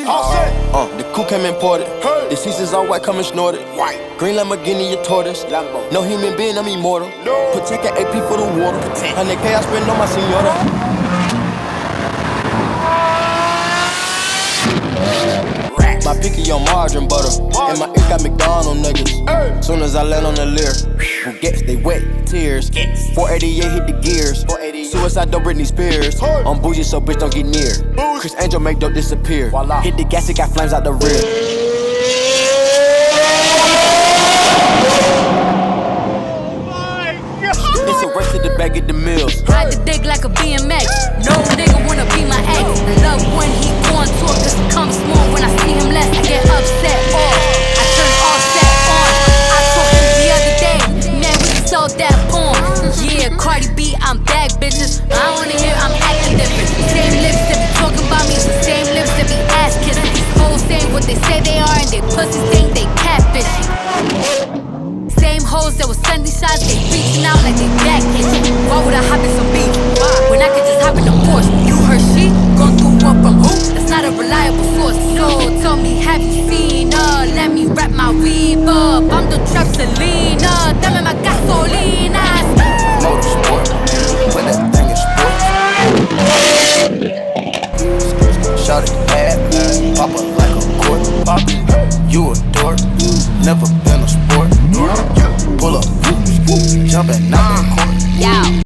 The coupe came imported. The seasons all white, coming snorted. Green Lamborghini, a tortoise. No human being, I'm immortal. Protect an AP for the water. 100K I spend on my senora. My picky on margarine butter. And my ink got McDonald's niggas. Soon as I land on the Lear, who gets they wet tears. 488 hit the gears. Suicide dope Britney Spears. I'm bougie so bitch don't get near. Chris Angel make dope disappear. Hit the gas, it got flames out the rear. It's a race to the bag of the mills. Ride the dick like a BMX. No nigga wanna be my ex. Love when he going to it, cause it comes small. When I see him less, I get upset. I turn all set on. I told him the other day, man, we can sell that porn. Yeah, Cardi B, I'm back, bitches. I wanna hear I'm acting different. Same lips that be talking about me, it's the same lips that be ass kissing. These hoes saying what they say they are, and they pussies think they catfishing. Same hoes that was sending shots, they reaching out like they back itching. Why would I hop in some beef? When I could just hop in a Porsche? You heard she gon' do what from who? That's not a reliable source. So tell me, have you seen her? Let me wrap my weave up. I'm the trap Selena. Dame my gasolina. Motorsport, when that thing is sport. Shout it bad, pop up like a court. You a dork, never been a sport. Pull up, jumping out